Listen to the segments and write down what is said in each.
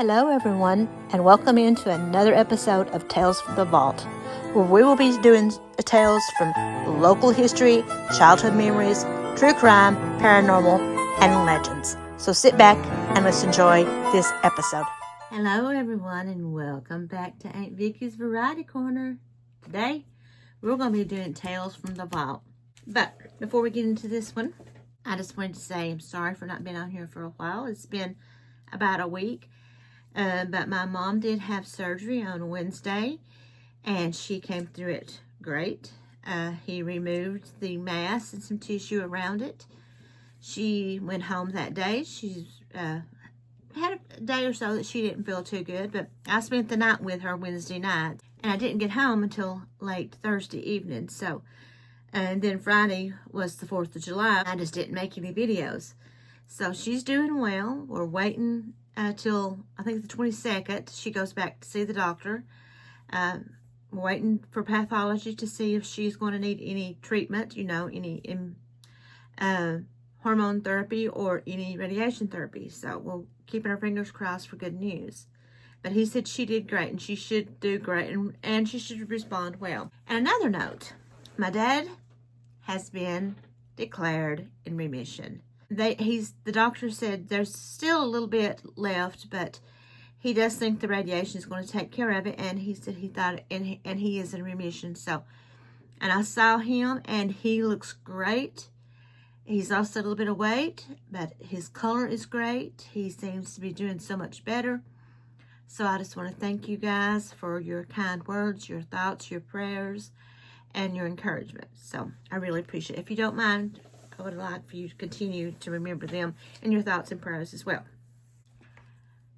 Hello everyone, and welcome into another episode of Tales from the Vault, where we will be doing tales from local history, childhood memories, true crime, paranormal, and legends. So sit back and let's enjoy this episode. Hello everyone, and welcome back to Aunt Vicky's Variety Corner. Today, we're going to be doing Tales from the Vault. But before we get into this one, I just wanted to say I'm sorry for not being on here for a while. It's been about a week. But my mom did have surgery on Wednesday, and she came through it great. He removed the mass and some tissue around it. She went home that day. She's had a day or so that she didn't feel too good, but I spent the night with her Wednesday night, and I didn't get home until late Thursday evening. So, and then Friday was the 4th of July. I just didn't make any videos. So she's doing well. We're waiting till I think the 22nd. She goes back to see the doctor. We're waiting for pathology to see if she's going to need any treatment, any hormone therapy or any radiation therapy. So we're keeping our fingers crossed for good news. But he said she did great, and she should do great, and she should respond well. And another note, my dad has been declared in remission. The doctor said there's still a little bit left, but he does think the radiation is going to take care of it, and he said he thought, and he is in remission. So, and I saw him, and he looks great. He's lost a little bit of weight, but his color is great. He seems to be doing so much better. So I just want to thank you guys for your kind words, your thoughts, your prayers, and your encouragement. So I really appreciate it. If you don't mind, I would like for you to continue to remember them in your thoughts and prayers as well.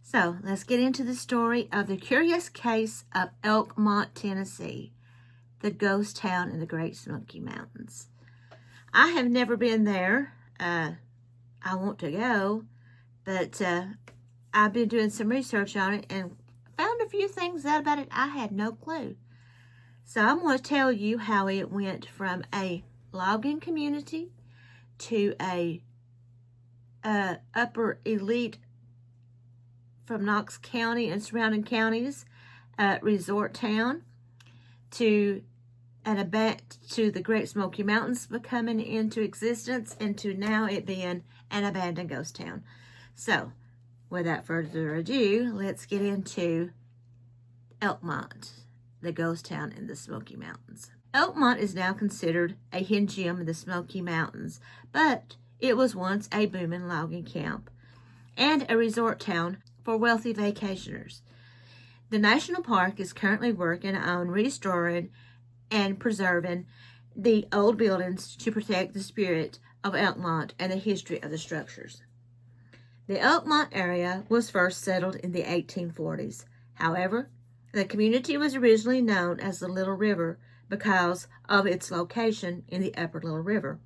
So let's get into the story of the curious case of Elkmont, Tennessee, the ghost town in the Great Smoky Mountains. I have never been there. I want to go, but I've been doing some research on it and found a few things out about it I had no clue. So I'm going to tell you how it went from a logging community to a upper elite from Knox County and surrounding counties resort town to the Great Smoky Mountains becoming into existence, and to now it being an abandoned ghost town. So without further ado, let's get into Elkmont, the ghost town in the Smoky Mountains. Elkmont is now considered a hidden gem in the Smoky Mountains, but it was once a booming logging camp and a resort town for wealthy vacationers. The national park is currently working on restoring and preserving the old buildings to protect the spirit of Elkmont and the history of the structures. The Elkmont area was first settled in the 1840s. However, the community was originally known as the Little River because of its location in the upper Little River.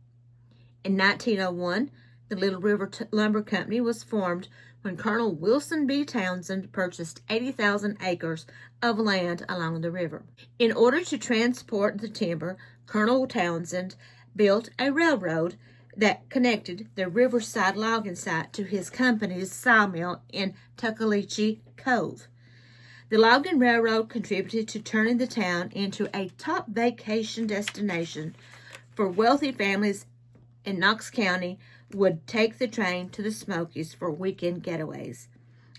In 1901, the Little River Lumber Company was formed when Colonel Wilson B. Townsend purchased 80,000 acres of land along the river. In order to transport the timber, Colonel Townsend built a railroad that connected the riverside logging site to his company's sawmill in Tuckaleechee Cove. The logging railroad contributed to turning the town into a top vacation destination for wealthy families in Knox County would take the train to the Smokies for weekend getaways.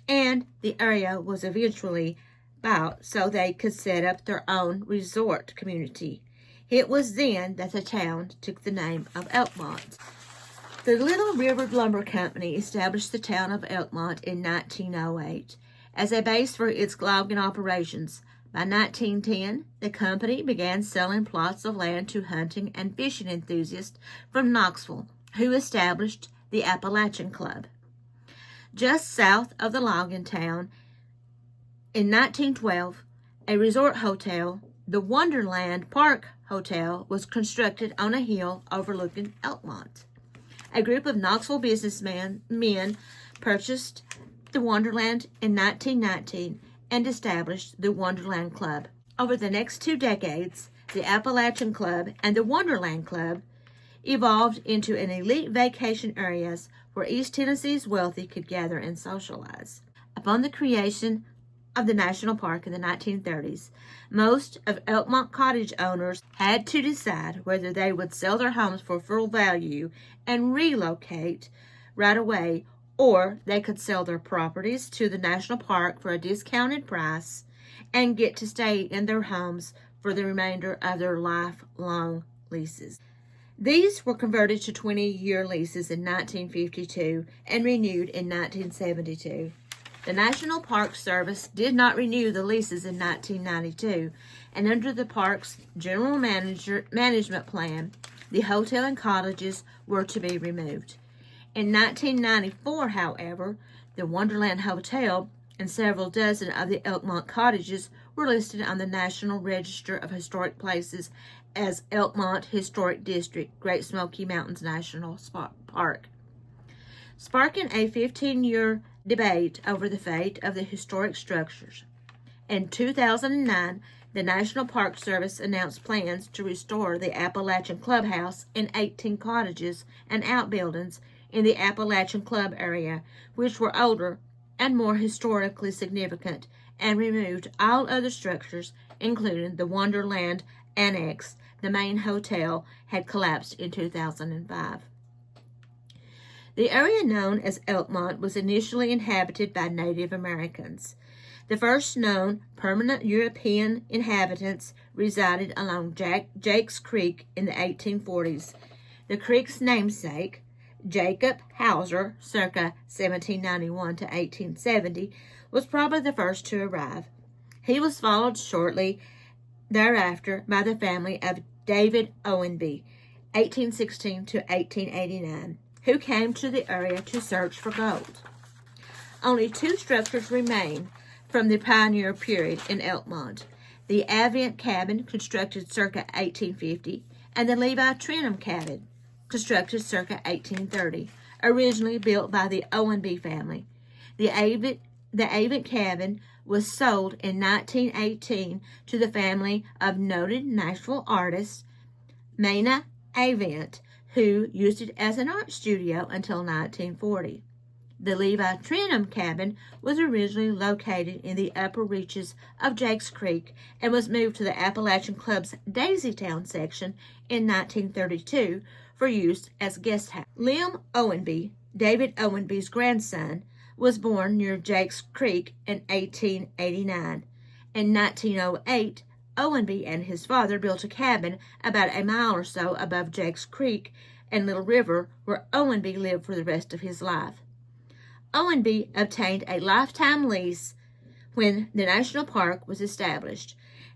And the area was eventually bought so they could set up their own resort community. It was then that the town took the name of Elkmont. The Little River Lumber Company established the town of Elkmont in 1908. As a base for its logging operations. By 1910, the company began selling plots of land to hunting and fishing enthusiasts from Knoxville, who established the Appalachian Club. Just south of the logging town, in 1912, a resort hotel, the Wonderland Park Hotel, was constructed on a hill overlooking Elkmont. A group of Knoxville businessmen purchased the Wonderland in 1919 and established the Wonderland Club. Over the next 2 decades, the Appalachian Club and the Wonderland Club evolved into an elite vacation areas where East Tennessee's wealthy could gather and socialize. Upon the creation of the national park in the 1930s, most of Elkmont cottage owners had to decide whether they would sell their homes for full value and relocate right away, or they could sell their properties to the national park for a discounted price and get to stay in their homes for the remainder of their lifelong leases. These were converted to 20-year leases in 1952 and renewed in 1972. The National Park Service did not renew the leases in 1992, and under the park's general management plan, the hotel and cottages were to be removed. In 1994, however, the Wonderland Hotel and several dozen of the Elkmont cottages were listed on the National Register of Historic Places as Elkmont Historic District, Great Smoky Mountains National Park. Sparking a 15-year debate over the fate of the historic structures. In 2009, the National Park Service announced plans to restore the Appalachian Clubhouse and 18 cottages and outbuildings in the Appalachian Club area, which were older and more historically significant, and removed all other structures, including the Wonderland Annex. The main hotel had collapsed in 2005. The area known as Elkmont was initially inhabited by Native Americans. The first known permanent European inhabitants resided along Jake's Creek in the 1840s. The creek's namesake, Jacob Hauser, circa 1791 to 1870, was probably the first to arrive. He was followed shortly thereafter by the family of David Owenby, 1816 to 1889, who came to the area to search for gold. Only two structures remain from the pioneer period in Elkmont: the Avent Cabin, constructed circa 1850, and the Levi Trenum Cabin, constructed circa 1830, originally built by the Owenby family. The Avent Cabin was sold in 1918 to the family of noted Nashville artist Maina Avent, who used it as an art studio until 1940. The Levi Trenum Cabin was originally located in the upper reaches of Jake's Creek and was moved to the Appalachian Club's Daisytown section in 1932 for use as guest house. Lem Owenby, David Owenby's grandson, was born near Jake's Creek in 1889. In 1908, Owenby and his father built a cabin about a mile or so above Jake's Creek and Little River, where Owenby lived for the rest of his life. Owenby obtained a lifetime lease when the national park was established,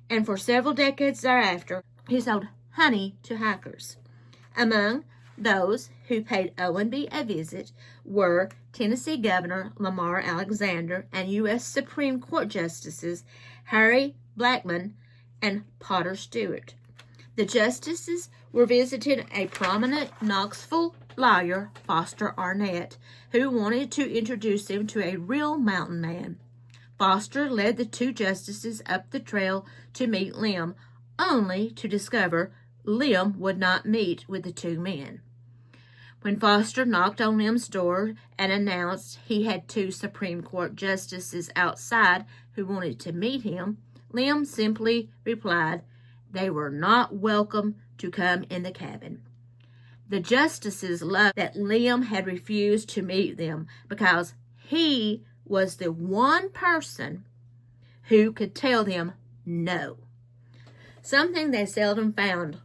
and for several decades thereafter, he sold honey to hikers. Among those who paid Owenby a visit were Tennessee Governor Lamar Alexander and U.S. Supreme Court Justices Harry Blackmun and Potter Stewart. The justices were visiting a prominent Knoxville lawyer, Foster Arnett, who wanted to introduce them to a real mountain man. Foster led the two justices up the trail to meet Lem, only to discover Lem would not meet with the two men. When Foster knocked on Lem's door and announced he had two Supreme Court justices outside who wanted to meet him, Lem simply replied they were not welcome to come in the cabin. The justices loved that Lem had refused to meet them because he was the one person who could tell them no, something they seldom found.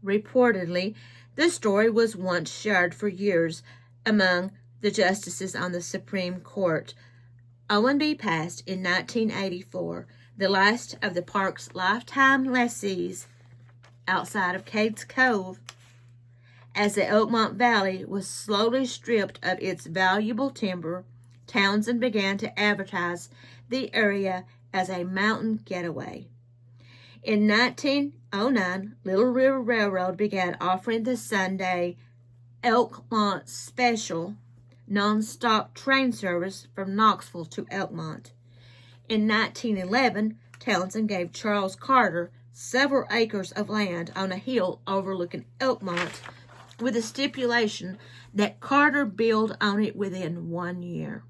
Reportedly, the story was once shared for years among the justices on the Supreme Court. Owenby passed in 1984, the last of the park's lifetime lessees outside of Cades Cove. As the Elkmont Valley was slowly stripped of its valuable timber, Townsend began to advertise the area as a mountain getaway. In 1909, Little River Railroad began offering the Sunday Elkmont Special non-stop train service from Knoxville to Elkmont. In 1911, Townsend gave Charles Carter several acres of land on a hill overlooking Elkmont with a stipulation that Carter build on it within 1 year.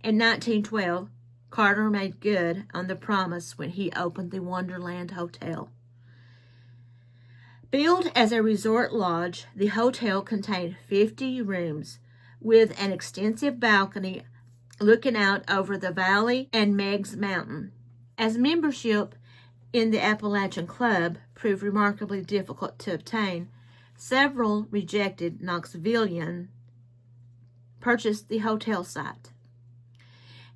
In 1912, Carter made good on the promise when he opened the Wonderland Hotel. Built as a resort lodge, the hotel contained 50 rooms with an extensive balcony looking out over the valley and Meigs Mountain. As membership in the Appalachian Club proved remarkably difficult to obtain, several rejected Knoxvillians purchased the hotel site.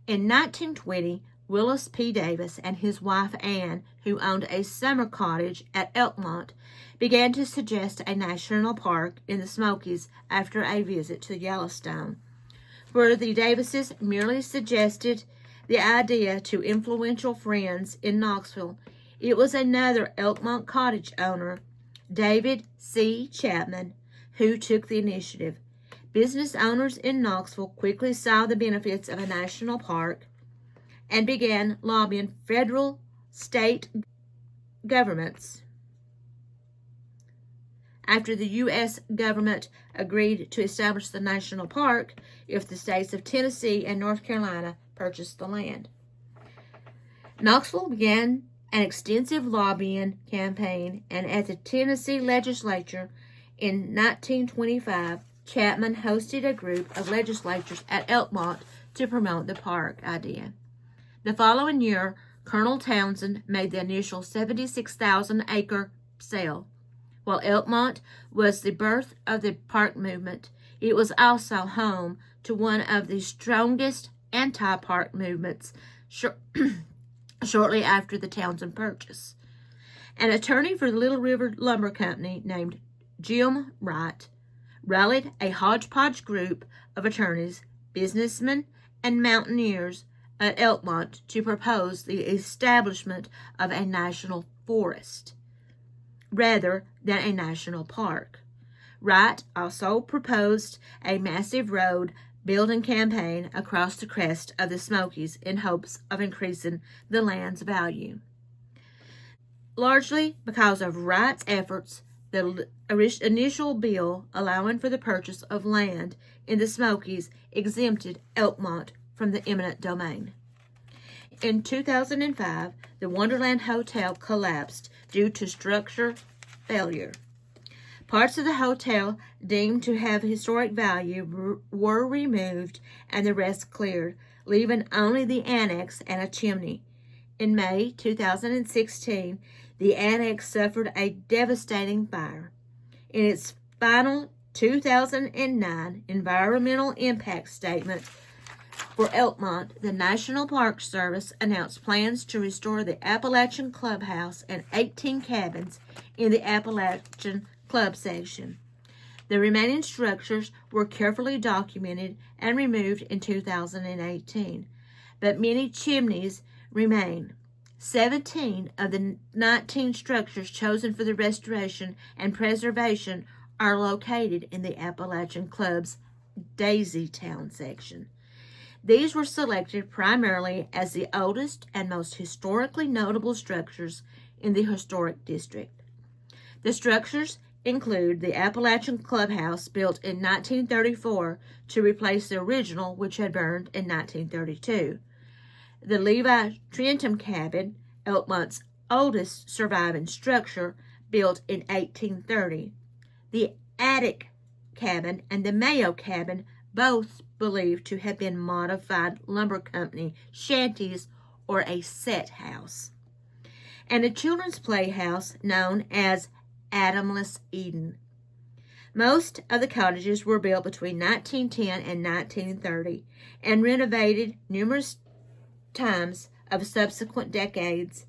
In 1920, Willis P. Davis and his wife Anne, who owned a summer cottage at Elkmont, began to suggest a national park in the Smokies after a visit to Yellowstone. Where the Davises merely suggested the idea to influential friends in Knoxville, it was another Elkmont cottage owner, David C. Chapman, who took the initiative. Business owners in Knoxville quickly saw the benefits of a national park and began lobbying federal, state governments. After the U.S. government agreed to establish the national park, if the states of Tennessee and North Carolina purchased the land. Knoxville began an extensive lobbying campaign, and at the Tennessee legislature in 1925, Chapman hosted a group of legislators at Elkmont to promote the park idea. The following year, Colonel Townsend made the initial 76,000-acre sale. While Elkmont was the birth of the park movement, it was also home to one of the strongest anti-park movements shortly after the Townsend purchase. An attorney for the Little River Lumber Company named Jim Wright rallied a hodgepodge group of attorneys, businessmen, and mountaineers at Elkmont to propose the establishment of a national forest rather than a national park. Wright also proposed a massive road building campaign across the crest of the Smokies in hopes of increasing the land's value. Largely because of Wright's efforts, the initial bill allowing for the purchase of land in the Smokies exempted Elkmont from the eminent domain. In 2005, the Wonderland Hotel collapsed due to structure failure. Parts of the hotel deemed to have historic value were removed and the rest cleared, leaving only the annex and a chimney. In May 2016, the annex suffered a devastating fire. In its final 2009 environmental impact statement for Elkmont, the National Park Service announced plans to restore the Appalachian Clubhouse and 18 cabins in the Appalachian Club section. The remaining structures were carefully documented and removed in 2018, but many chimneys remain. 17 of the 19 structures chosen for the restoration and preservation are located in the Appalachian Club's Daisy Town section. These were selected primarily as the oldest and most historically notable structures in the historic district. The structures include the Appalachian Clubhouse, built in 1934 to replace the original, which had burned in 1932. The Levi Trentham Cabin, Elkmont's oldest surviving structure, built in 1830. The Attic Cabin and the Mayo Cabin, both believed to have been modified lumber company shanties or a set house. And a children's playhouse known as Adamless Eden. Most of the cottages were built between 1910 and 1930 and renovated numerous times of subsequent decades.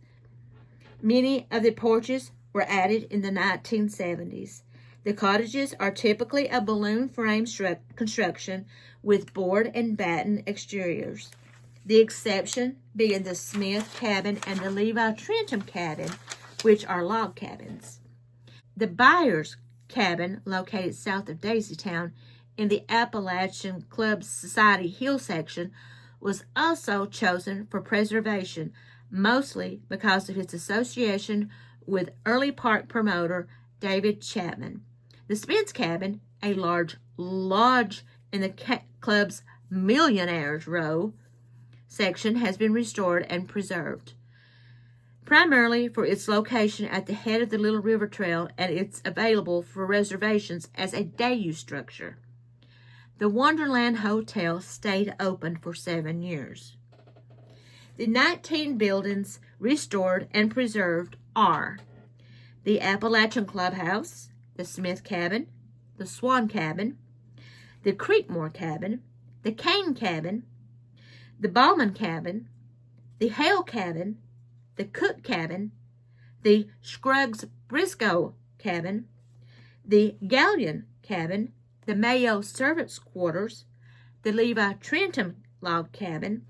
Many of the porches were added in the 1970s. The cottages are typically a balloon frame construction with board and batten exteriors. The exception being the Smith Cabin and the Levi Trentham Cabin, which are log cabins. The Byers Cabin, located south of Daisytown in the Appalachian Club Society Hill section, was also chosen for preservation, mostly because of its association with early park promoter David Chapman. The Spence Cabin, a large lodge in the club's Millionaires Row, section has been restored and preserved, primarily for its location at the head of the Little River Trail, and it's available for reservations as a day-use structure. The Wonderland Hotel stayed open for 7 years. The 19 buildings restored and preserved are the Appalachian Clubhouse, the Smith Cabin, the Swan Cabin, the Creekmore Cabin, the Kane Cabin, the Ballman Cabin, the Hale Cabin, the Cook Cabin, the Scruggs Briscoe Cabin, the Gallion Cabin, the Mayo Servants' Quarters, the Levi Trentham Log Cabin,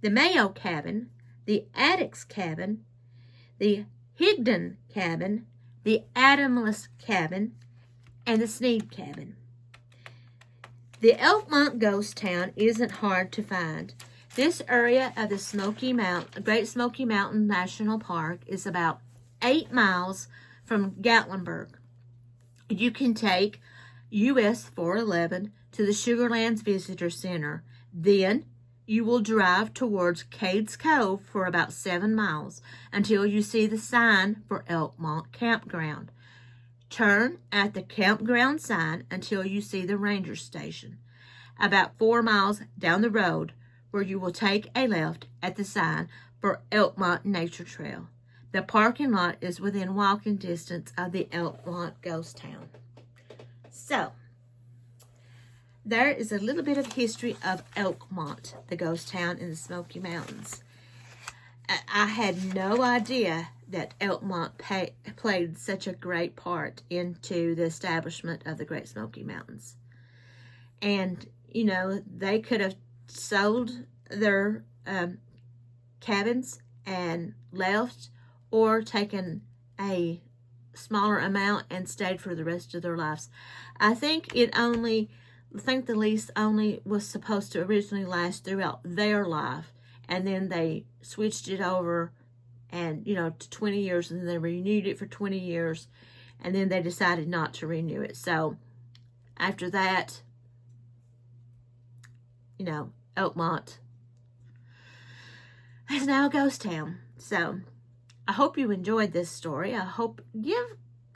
the Mayo Cabin, the Addicts Cabin, the Higdon Cabin, the Adamless Cabin, and the Sneed Cabin. The Elkmont Ghost Town isn't hard to find. This area of the Great Smoky Mountain National Park is about 8 miles from Gatlinburg. You can take US 411 to the Sugarlands Visitor Center. Then you will drive towards Cades Cove for about 7 miles until you see the sign for Elkmont Campground. Turn at the campground sign until you see the ranger station, about 4 miles down the road, where you will take a left at the sign for Elkmont Nature Trail. The parking lot is within walking distance of the Elkmont Ghost Town. So, there is a little bit of history of Elkmont, the ghost town in the Smoky Mountains. I had no idea that Elkmont played such a great part into the establishment of the Great Smoky Mountains. And, you know, they could have sold their cabins and left, or taken a smaller amount and stayed for the rest of their lives. I think the lease only was supposed to originally last throughout their life, and then they switched it over and, you know, to 20 years, and then they renewed it for 20 years, and then they decided not to renew it. So after that, you know, Elkmont is now a ghost town. So I hope you enjoyed this story. I hope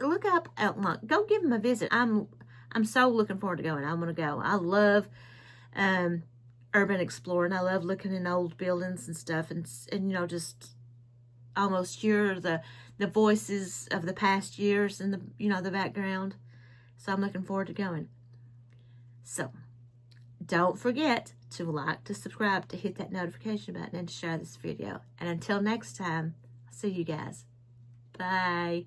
look up Elkmont. Go give them a visit. I'm so looking forward to going. I want to go. I love urban exploring. I love looking in old buildings and stuff, and you know, just almost hear the voices of the past years in the background. So I'm looking forward to going. So don't forget to like, to subscribe, to hit that notification button, and to share this video. And until next time, I'll see you guys. Bye.